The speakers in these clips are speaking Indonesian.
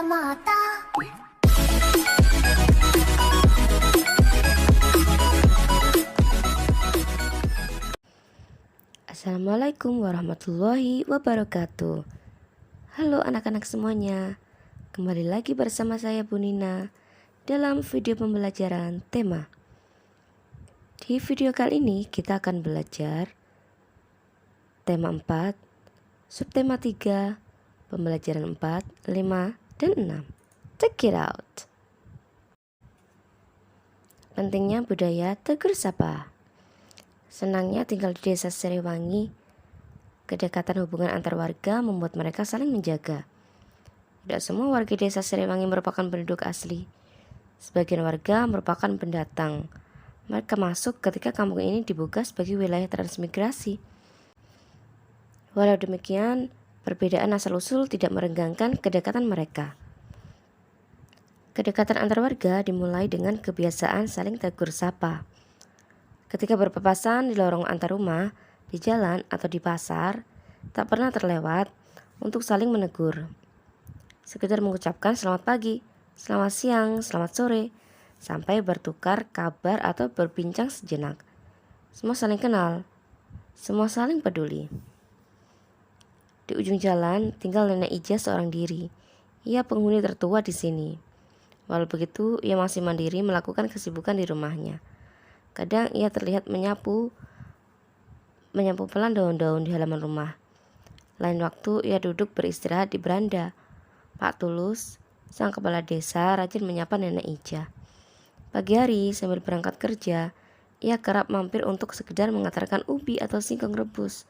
kacamata. Assalamualaikum warahmatullahi wabarakatuh. Halo anak-anak semuanya, kembali lagi bersama saya Bu Nina dalam video pembelajaran tema. Di video kali ini kita akan belajar tema 4, subtema 3, pembelajaran 4, 5, dan 6. Check it out. Pentingnya budaya tegur sapa. Senangnya tinggal di desa Sriwangi, kedekatan hubungan antar warga membuat mereka saling menjaga. Tidak semua warga desa Sriwangi merupakan penduduk asli. Sebagian warga merupakan pendatang. Mereka masuk ketika kampung ini dibuka sebagai wilayah transmigrasi. Walau demikian, perbedaan asal-usul tidak merenggangkan kedekatan mereka. Kedekatan antar warga dimulai dengan kebiasaan saling tegur sapa. Ketika berpapasan di lorong antar rumah, di jalan atau di pasar, tak pernah terlewat untuk saling menegur. Sekedar mengucapkan selamat pagi, selamat siang, selamat sore, sampai bertukar kabar atau berbincang sejenak. Semua saling kenal, semua saling peduli. Di ujung jalan tinggal Nenek Ija seorang diri. Ia penghuni tertua di sini. Walau begitu, ia masih mandiri melakukan kesibukan di rumahnya. Kadang ia terlihat menyapu pelan daun-daun di halaman rumah. Lain waktu ia duduk beristirahat di beranda. Pak Tulus, sang kepala desa, rajin menyapa Nenek Ija. Pagi hari sambil berangkat kerja, ia kerap mampir untuk sekedar mengantarkan ubi atau singkong rebus.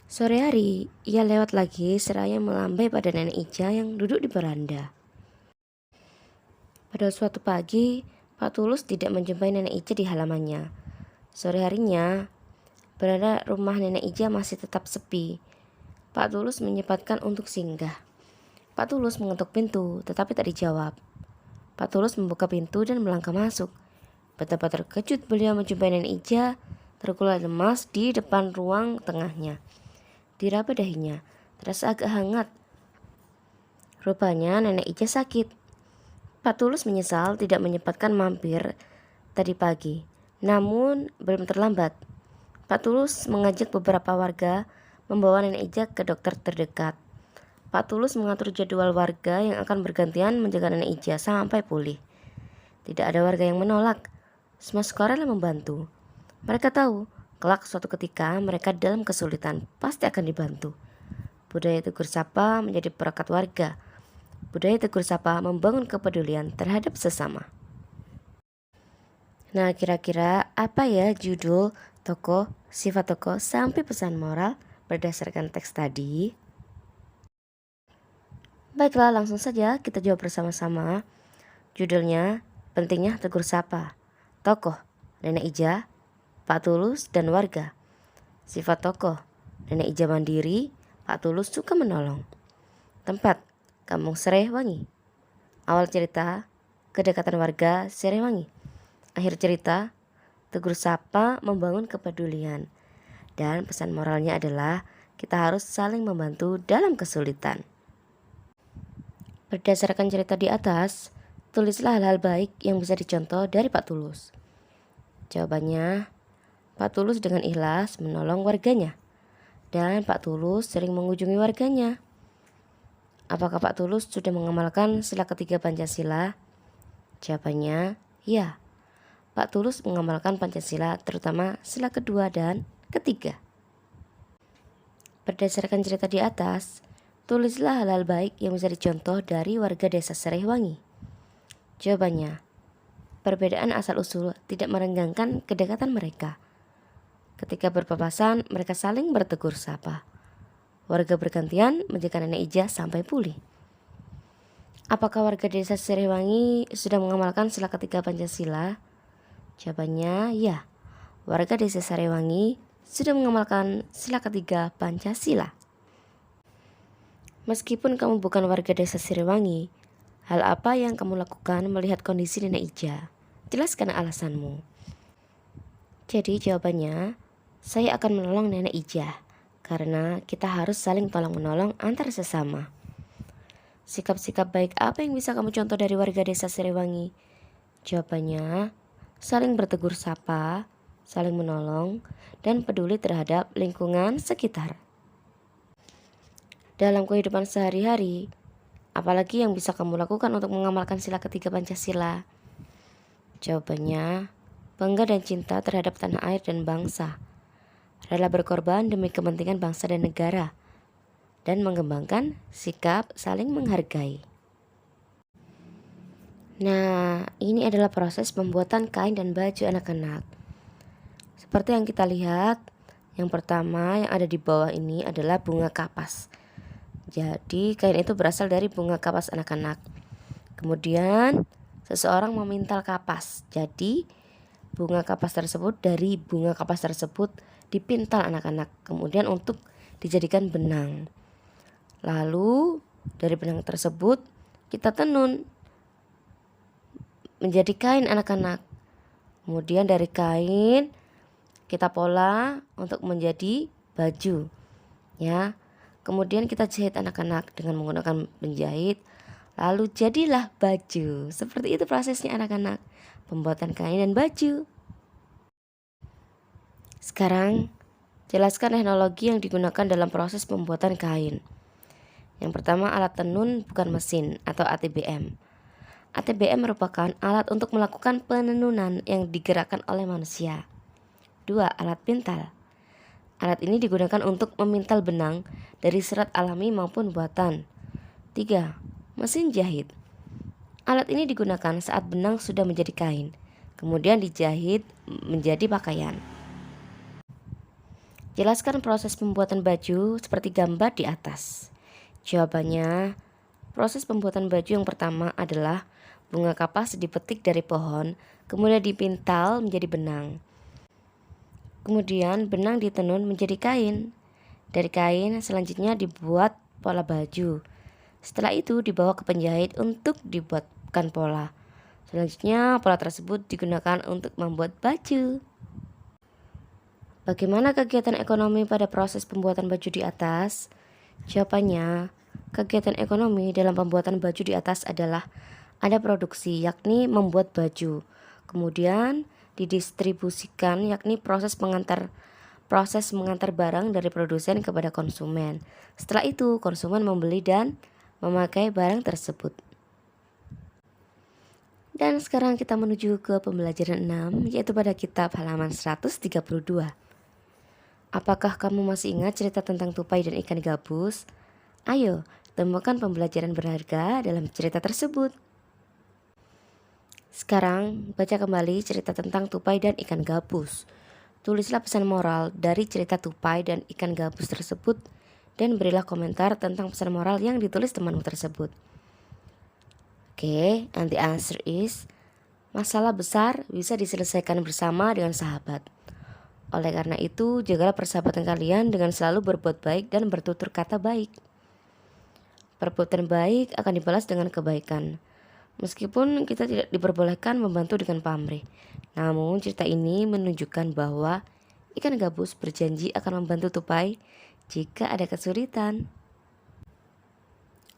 Sore hari, ia lewat lagi seraya melambai pada Nenek Ija yang duduk di beranda. Pada suatu pagi, Pak Tulus tidak menjumpai Nenek Ija di halamannya. Sore harinya, berada rumah Nenek Ija masih tetap sepi. Pak Tulus menyempatkan untuk singgah. Pak Tulus mengetuk pintu, tetapi tak dijawab. Pak Tulus membuka pintu dan melangkah masuk. Betapa terkejut beliau menjumpai Nenek Ija terkulai lemas di depan ruang tengahnya. Diraba dahinya, terasa agak hangat. Rupanya Nenek Ija sakit. Pak Tulus menyesal tidak menyempatkan mampir tadi pagi. Namun belum terlambat. Pak Tulus mengajak beberapa warga membawa Nenek Ija ke dokter terdekat. Pak Tulus mengatur jadwal warga yang akan bergantian menjaga Nenek Ija sampai pulih. Tidak ada warga yang menolak. Semua sukarela membantu. Mereka tahu, kelak suatu ketika mereka dalam kesulitan pasti akan dibantu. Budaya tegur sapa menjadi perekat warga. Budaya tegur sapa membangun kepedulian terhadap sesama. Nah, kira-kira apa ya judul tokoh, sifat tokoh, sampai pesan moral berdasarkan teks tadi? Baiklah, langsung saja kita jawab bersama-sama. Judulnya, pentingnya tegur sapa. Tokoh, Nenek Ija, Pak Tulus, dan warga. Sifat tokoh, Nenek Ija mandiri, Pak Tulus suka menolong. Tempat, Kampung Sriwangi. Awal cerita, kedekatan warga Sriwangi. Akhir cerita, tegur sapa membangun kepedulian. Dan pesan moralnya adalah kita harus saling membantu dalam kesulitan. Berdasarkan cerita di atas, tulislah hal-hal baik yang bisa dicontoh dari Pak Tulus. Jawabannya, Pak Tulus dengan ikhlas menolong warganya. Dan Pak Tulus sering mengunjungi warganya. Apakah Pak Tulus sudah mengamalkan sila ketiga Pancasila? Jawabannya, ya. Pak Tulus mengamalkan Pancasila, terutama sila kedua dan ketiga. Berdasarkan cerita di atas, tulislah hal-hal baik yang bisa dicontoh dari warga desa Sriwangi. Jawabannya, perbedaan asal-usul tidak merenggangkan kedekatan mereka. Ketika berpapasan, mereka saling bertegur sapa. Warga bergantian menjaga Nenek Ija sampai pulih. Apakah warga desa Sriwangi sudah mengamalkan sila ketiga Pancasila? Jawabannya, ya. Warga desa Sriwangi sudah mengamalkan sila ketiga Pancasila. Meskipun kamu bukan warga desa Sriwangi, hal apa yang kamu lakukan melihat kondisi Nenek Ija? Jelaskan alasanmu. Jadi jawabannya, saya akan menolong Nenek Ija. Karena kita harus saling tolong-menolong antar sesama. Sikap-sikap baik apa yang bisa kamu contoh dari warga desa Siliwangi? Jawabannya, saling bertegur sapa, saling menolong, dan peduli terhadap lingkungan sekitar. Dalam kehidupan sehari-hari, apalagi yang bisa kamu lakukan untuk mengamalkan sila ketiga Pancasila? Jawabannya, bangga dan cinta terhadap tanah air dan bangsa, rela berkorban demi kepentingan bangsa dan negara, dan mengembangkan sikap saling menghargai. Nah, ini adalah proses pembuatan kain dan baju anak-anak. Seperti yang kita lihat, yang pertama yang ada di bawah ini adalah bunga kapas. Jadi kain itu berasal dari bunga kapas anak-anak. Kemudian seseorang memintal kapas. Jadi bunga kapas tersebut dipintal anak-anak. Kemudian untuk dijadikan benang. Lalu dari benang tersebut kita tenun menjadi kain anak-anak. Kemudian dari kain kita pola untuk menjadi baju. Ya. Kemudian kita jahit anak-anak dengan menggunakan penjahit. Lalu jadilah baju. Seperti itu prosesnya anak-anak, pembuatan kain dan baju. Sekarang jelaskan teknologi yang digunakan dalam proses pembuatan kain. Yang pertama, alat tenun bukan mesin atau ATBM. ATBM merupakan alat untuk melakukan penenunan yang digerakkan oleh manusia. 2. Alat pintal. Alat ini digunakan untuk memintal benang dari serat alami maupun buatan. 3. Mesin jahit. Alat ini digunakan saat benang sudah menjadi kain, kemudian dijahit menjadi pakaian. Jelaskan proses pembuatan baju seperti gambar di atas. Jawabannya, proses pembuatan baju yang pertama adalah bunga kapas dipetik dari pohon, kemudian dipintal menjadi benang. Kemudian benang ditenun menjadi kain. Dari kain selanjutnya dibuat pola baju. Setelah itu dibawa ke penjahit untuk dibuatkan pola. Selanjutnya pola tersebut digunakan untuk membuat baju. Bagaimana kegiatan ekonomi pada proses pembuatan baju di atas? Jawabannya, kegiatan ekonomi dalam pembuatan baju di atas adalah ada produksi, yakni membuat baju. Kemudian didistribusikan, yakni proses mengantar barang dari produsen kepada konsumen. Setelah itu konsumen membeli dan memakai barang tersebut. Dan sekarang kita menuju ke pembelajaran 6, yaitu pada kitab halaman 132. Apakah kamu masih ingat cerita tentang tupai dan ikan gabus? Ayo, temukan pembelajaran berharga dalam cerita tersebut. Sekarang baca kembali cerita tentang tupai dan ikan gabus. Tulislah pesan moral dari cerita tupai dan ikan gabus tersebut dan berilah komentar tentang pesan moral yang ditulis temanmu tersebut. Oke, and the answer is, masalah besar bisa diselesaikan bersama dengan sahabat. Oleh karena itu, jagalah persahabatan kalian dengan selalu berbuat baik dan bertutur kata baik. Perbuatan baik akan dibalas dengan kebaikan. Meskipun kita tidak diperbolehkan membantu dengan pamrih, namun cerita ini menunjukkan bahwa ikan gabus berjanji akan membantu tupai jika ada kesulitan.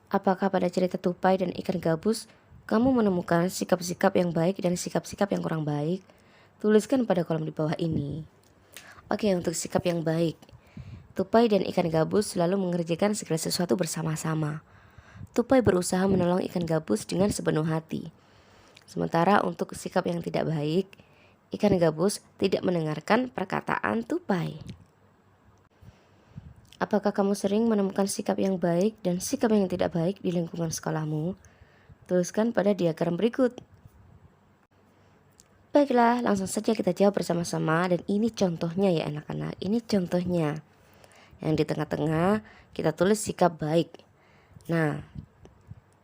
Apakah pada cerita tupai dan ikan gabus kamu menemukan sikap-sikap yang baik dan sikap-sikap yang kurang baik? Tuliskan pada kolom di bawah ini. Oke, untuk sikap yang baik, tupai dan ikan gabus selalu mengerjakan segala sesuatu bersama-sama. Tupai berusaha menolong ikan gabus dengan sepenuh hati. Sementara untuk sikap yang tidak baik, ikan gabus tidak mendengarkan perkataan tupai. Apakah kamu sering menemukan sikap yang baik dan sikap yang tidak baik di lingkungan sekolahmu? Tuliskan pada diagram berikut. Baiklah, langsung saja kita jawab bersama-sama, dan ini contohnya ya anak-anak. Ini contohnya. Yang di tengah-tengah kita tulis sikap baik. Nah,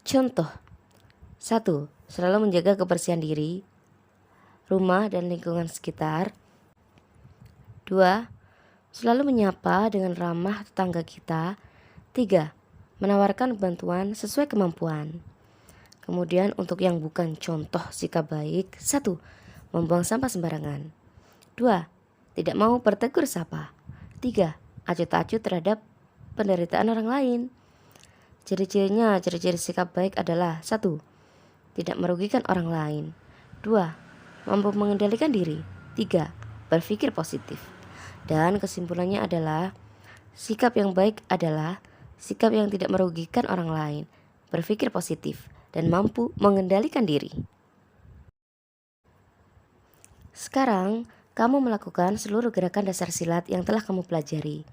contoh 1. Selalu menjaga kebersihan diri, rumah dan lingkungan sekitar. 2. Selalu menyapa dengan ramah tetangga kita. 3. Menawarkan bantuan sesuai kemampuan. Kemudian untuk yang bukan contoh sikap baik, 1. Membuang sampah sembarangan. 2. Tidak mau bertegur sapa. 3. Acuh tak acuh terhadap penderitaan orang lain. Ciri-cirinya, ciri-ciri sikap baik adalah 1. Tidak merugikan orang lain. 2. Mampu mengendalikan diri. 3. Berpikir positif. Dan kesimpulannya adalah sikap yang baik adalah sikap yang tidak merugikan orang lain, berpikir positif, dan mampu mengendalikan diri. Sekarang, kamu melakukan seluruh gerakan dasar silat yang telah kamu pelajari.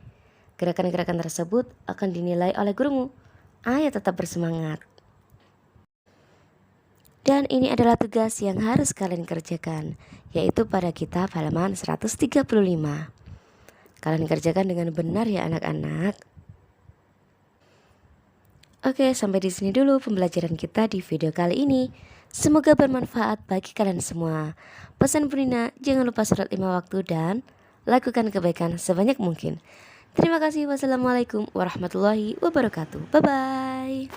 Gerakan-gerakan tersebut akan dinilai oleh gurumu. Ayo tetap bersemangat. Dan ini adalah tugas yang harus kalian kerjakan, yaitu pada kitab halaman 135. Kalian kerjakan dengan benar ya anak-anak. Oke, sampai di sini dulu pembelajaran kita di video kali ini. Semoga bermanfaat bagi kalian semua. Pesan Brina, jangan lupa sholat 5 waktu dan lakukan kebaikan sebanyak mungkin. Terima kasih. Wassalamualaikum warahmatullahi wabarakatuh. Bye-bye.